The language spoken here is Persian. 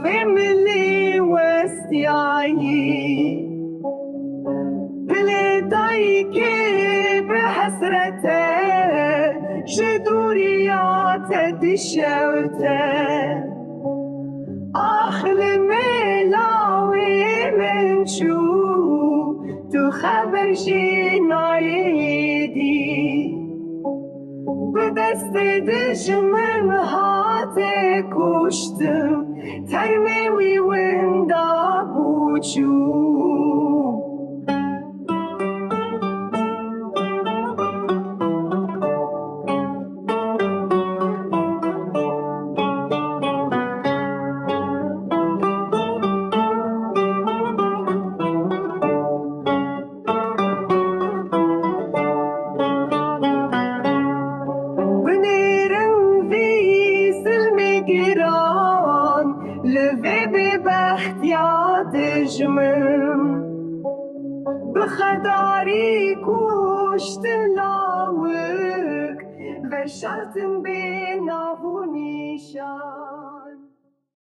ملي واستياي بلدايك بحسرته شدوريات دشوته آخر ملاوي من شو تو خبر شي نايدي بدست دشمن هاته کشتم ترمي وي وندا بوچو لذي ببختيات جمم بخداري كوشت لاوك بشرت بينا ونيشا